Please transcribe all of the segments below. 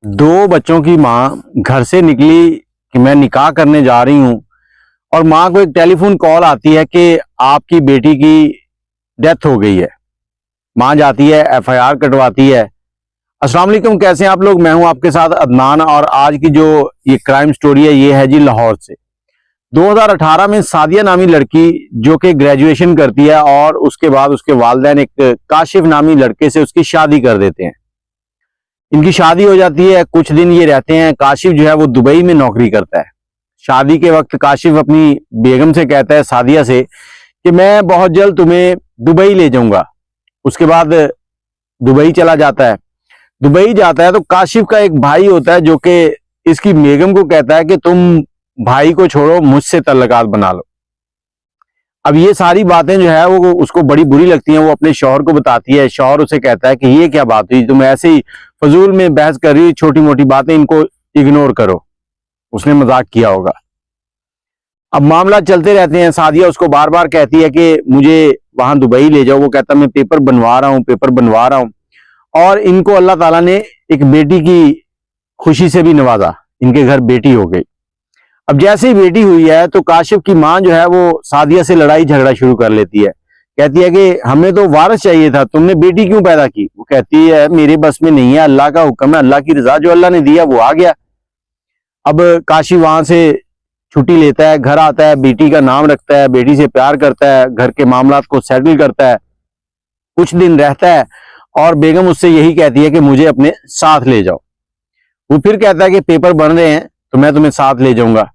दो बच्चों की माँ घर से निकली कि मैं निकाह करने जा रही हूँ और माँ को एक टेलीफोन कॉल आती है कि आपकी बेटी की डेथ हो गई है। माँ जाती है, एफआईआर कटवाती है। अस्सलाम वालेकुम, कैसे हैं आप लोग? मैं हूं आपके साथ अदनान और आज की जो ये क्राइम स्टोरी है ये है जी लाहौर से। 2018 में सादिया नामी लड़की जो कि ग्रेजुएशन करती है और उसके बाद उसके वालिदैन एक काशिफ नामी लड़के से उसकी शादी कर देते हैं। इनकी शादी हो जाती है, कुछ दिन ये रहते हैं। काशिफ जो है वो दुबई में नौकरी करता है। शादी के वक्त काशिफ अपनी बेगम से कहता है, सादिया से, कि मैं बहुत जल्द तुम्हें दुबई ले जाऊंगा। उसके बाद दुबई चला जाता है। दुबई जाता है तो काशिफ का एक भाई होता है जो कि इसकी बेगम को कहता है कि तुम भाई को छोड़ो, मुझसे तल्लकात बना लो। अब ये सारी बातें जो है वो उसको बड़ी बुरी लगती हैं। वो अपने शौहर को बताती है। शौहर उसे कहता है कि ये क्या बात हुई, तुम ऐसे ही फजूल में बहस कर रही हो, छोटी मोटी बातें इनको इग्नोर करो। उसने मजाक किया होगा। अब मामला चलते रहते हैं। सादिया उसको बार बार कहती है कि मुझे वहां दुबई ले जाओ। वो कहता मैं पेपर बनवा रहा हूँ, पेपर बनवा रहा हूँ। और इनको अल्लाह ताला ने एक बेटी की खुशी से भी नवाजा। इनके घर बेटी हो गई। अब जैसे ही बेटी हुई है तो काशिफ की माँ जो है वो सादिया से लड़ाई झगड़ा शुरू कर लेती है। कहती है कि हमें तो वारिस चाहिए था, तुमने बेटी क्यों पैदा की? वो कहती है मेरे बस में नहीं है, अल्लाह का हुक्म है, अल्लाह की रजा, जो अल्लाह ने दिया वो आ गया। अब काशिफ वहां से छुट्टी लेता है, घर आता है, बेटी का नाम रखता है, बेटी से प्यार करता है, घर के मामलात को सेटल करता है, कुछ दिन रहता है और बेगम उससे यही कहती है कि मुझे अपने साथ ले जाओ। वो फिर कहता है कि पेपर बन रहे हैं तो मैं तुम्हें साथ ले जाऊंगा।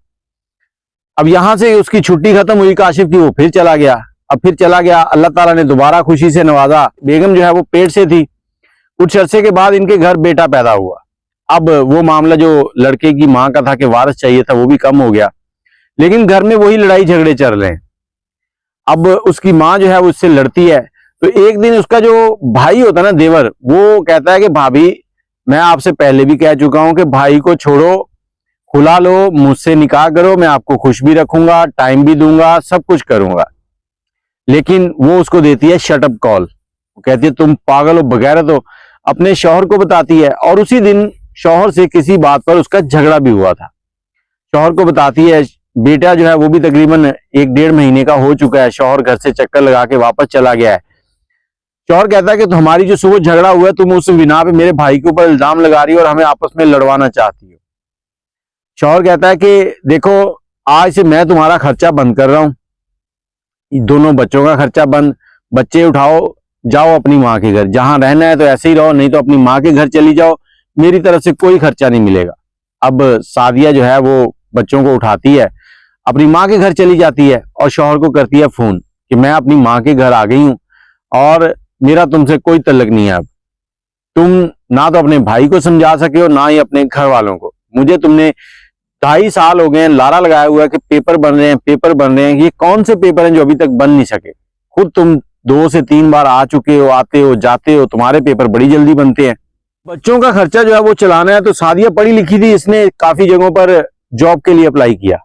अब यहां से उसकी छुट्टी खत्म हुई काशिफ की, वो फिर चला गया। अब फिर चला गया, अल्लाह ताला ने दोबारा खुशी से नवाजा। बेगम जो है वो पेट से थी। कुछ अरसे के बाद इनके घर बेटा पैदा हुआ। अब वो मामला जो लड़के की मां का था कि वारिस चाहिए था वो भी कम हो गया, लेकिन घर में वही लड़ाई झगड़े चल रहे हैं। अब उसकी मां जो है वो उससे लड़ती है। तो एक दिन उसका जो भाई होता है ना, देवर, वो कहता है कि भाभी, मैं आपसे पहले भी कह चुका हूं कि भाई को छोड़ो, खुला लो, मुझसे निकाह करो, मैं आपको खुश भी रखूंगा, टाइम भी दूंगा, सब कुछ करूंगा। लेकिन वो उसको देती है शटअप कॉल। वो कहती है तुम पागल हो, बगैरत हो। अपने शौहर को बताती है और उसी दिन शौहर से किसी बात पर उसका झगड़ा भी हुआ था। शौहर को बताती है। बेटा जो है वो भी तकरीबन 1-1.5 महीने का हो चुका है। शौहर घर से चक्कर लगा के वापस चला गया है। शौहर कहता है कि तुम्हारी जो सुबह झगड़ा हुआ है, तुम उस बिना पे मेरे भाई के ऊपर इल्जाम लगा रही हो और हमें आपस में लड़वाना चाहती हो। शौहर कहता है कि देखो, आज से मैं तुम्हारा खर्चा बंद कर रहा हूं, दोनों बच्चों का खर्चा बंद। बच्चे उठाओ, जाओ अपनी माँ के घर, जहां रहना है तो ऐसे ही रहो, नहीं तो अपनी माँ के घर चली जाओ, मेरी तरफ से कोई खर्चा नहीं मिलेगा। अब सादिया जो है वो बच्चों को उठाती है, अपनी माँ के घर चली जाती है और शौहर को करती है फोन कि मैं अपनी माँ के घर आ गई हूँ और मेरा तुमसे कोई तल्लक नहीं है। अब तुम ना तो अपने भाई को समझा सके हो, ना ही अपने घर वालों को। मुझे तुमने 2.5 साल हो गए हैं लारा लगाया हुआ है कि पेपर बन रहे हैं, पेपर बन रहे हैं। ये कौन से पेपर हैं जो अभी तक बन नहीं सके? खुद तुम 2 से 3 बार आ चुके हो, आते हो जाते हो, तुम्हारे पेपर बड़ी जल्दी बनते हैं। बच्चों का खर्चा जो है वो चलाना है। तो सादिया पढ़ी लिखी थी, इसने काफी जगहों पर जॉब के लिए अप्लाई किया।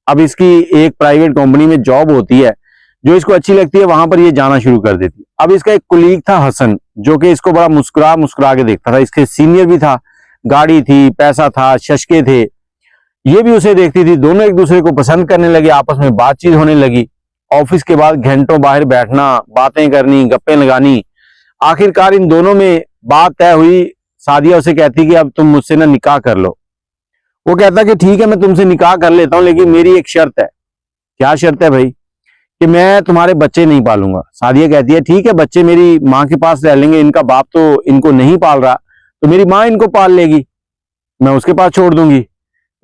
अब इसकी एक प्राइवेट कंपनी में जॉब होती है, जो इसको अच्छी लगती है, वहां पर ये जाना शुरू कर देती है। अब इसका एक कुलीग था हसन, जो कि इसको बड़ा मुस्कुरा मुस्कुरा के देखता था। इसके सीनियर भी था, गाड़ी थी, पैसा था, शशके थे। ये भी उसे देखती थी। दोनों एक दूसरे को पसंद करने लगे, आपस में बातचीत होने लगी। ऑफिस के बाद घंटों बाहर बैठना, बातें करनी, गप्पे लगानी। आखिरकार इन दोनों में बात तय हुई। सादिया उसे कहती कि अब तुम मुझसे ना निकाह कर लो। वो कहता कि ठीक है, मैं तुमसे निकाह कर लेता हूं, लेकिन मेरी एक शर्त है। क्या शर्त है भाई? कि मैं तुम्हारे बच्चे नहीं पालूंगा। सादिया कहती है ठीक है, बच्चे मेरी माँ के पास रह लेंगे, इनका बाप तो इनको नहीं पाल रहा, तो मेरी माँ इनको पाल लेगी, मैं उसके पास छोड़ दूंगी।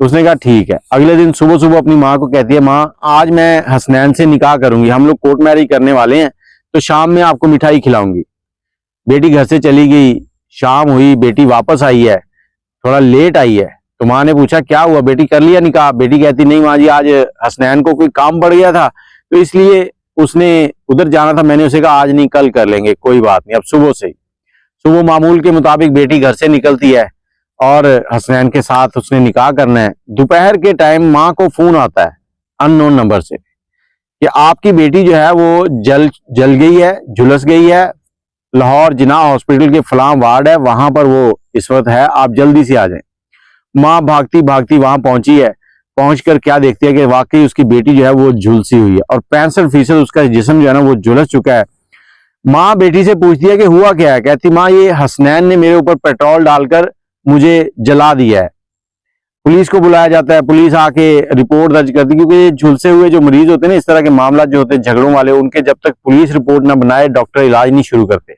तो उसने कहा ठीक है। अगले दिन सुबह सुबह अपनी माँ को कहती है, माँ आज मैं हसनैन से निकाह करूंगी, हम लोग कोर्ट मैरिज करने वाले हैं, तो शाम में आपको मिठाई खिलाऊंगी। बेटी घर से चली गई। शाम हुई, बेटी वापस आई है, थोड़ा लेट आई है। तो माँ ने पूछा क्या हुआ बेटी, कर लिया निकाह? बेटी कहती नहीं माँ जी, आज हसनैन को कोई काम पड़ गया था तो इसलिए उसने उधर जाना था, मैंने उसे कहा आज नहीं कल कर लेंगे, कोई बात नहीं। अब सुबह से ही, सुबह मामूल के मुताबिक बेटी घर से निकलती है और हसनैन के साथ उसने निकाह करना है। दोपहर के टाइम माँ को फोन आता है अननोन नंबर से कि आपकी बेटी जो है वो जल गई है, झुलस गई है, लाहौर जिन्ना हॉस्पिटल के फलां वार्ड है, वहां पर वो इस वक्त है, आप जल्दी से आ जाएं। माँ भागती भागती वहां पहुंची है। पहुंचकर क्या देखती है कि वाकई उसकी बेटी जो है वो झुलसी हुई है और 65% उसका जिस्म जो है ना वो झुलस चुका है। माँ बेटी से पूछती है कि हुआ क्या है। कहती माँ ये हसनैन ने मेरे ऊपर पेट्रोल डालकर मुझे जला दिया है। पुलिस को बुलाया जाता है, पुलिस आके रिपोर्ट दर्ज करती है, क्योंकि ये झुलसे हुए जो मरीज होते हैं ना, इस तरह के मामला जो होते हैं झगड़ों वाले, उनके जब तक पुलिस रिपोर्ट ना बनाए डॉक्टर इलाज नहीं शुरू करते।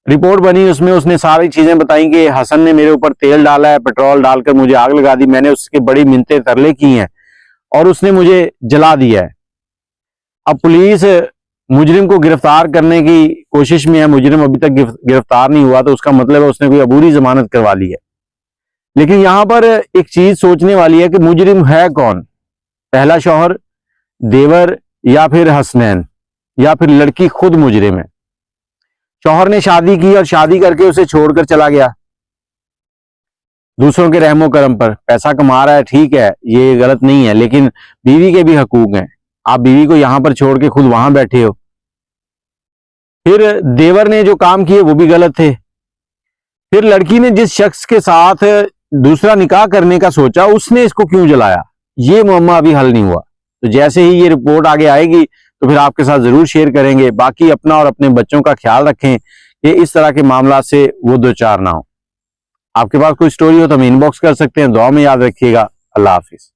रिपोर्ट बनी, उसमें उसने सारी चीजें बताई कि हसन ने मेरे ऊपर तेल डाला है, पेट्रोल डालकर मुझे आग लगा दी, मैंने उसकी बड़ी मिन्नतें तरले की हैं और उसने मुझे जला दिया है। अब पुलिस मुजरिम को गिरफ्तार करने की कोशिश में है, मुजरिम अभी तक गिरफ्तार नहीं हुआ, तो उसका मतलब है उसने कोई अबूरी जमानत करवा ली है। लेकिन यहां पर एक चीज सोचने वाली है कि मुजरिम है कौन, पहला शौहर, देवर, या फिर हसनैन, या फिर लड़की खुद मुजरिम है। शौहर ने शादी की और शादी करके उसे छोड़कर चला गया दूसरों के रहमो करम पर। पैसा कमा रहा है, ठीक है, ये गलत नहीं है, लेकिन बीवी के भी हकूक हैं। आप बीवी को यहां पर छोड़ के खुद वहां बैठे हो। फिर देवर ने जो काम किए वो भी गलत थे। फिर लड़की ने जिस शख्स के साथ दूसरा निकाह करने का सोचा, उसने इसको क्यों जलाया, ये मुअम्मा अभी हल नहीं हुआ। तो जैसे ही ये रिपोर्ट आगे आएगी तो फिर आपके साथ जरूर शेयर करेंगे। बाकी अपना और अपने बच्चों का ख्याल रखें कि इस तरह के मामला से वो दो चार ना हो। आपके पास कोई स्टोरी हो तो हमें इनबॉक्स कर सकते हैं। दुआ में याद रखिएगा। अल्लाह हाफिज।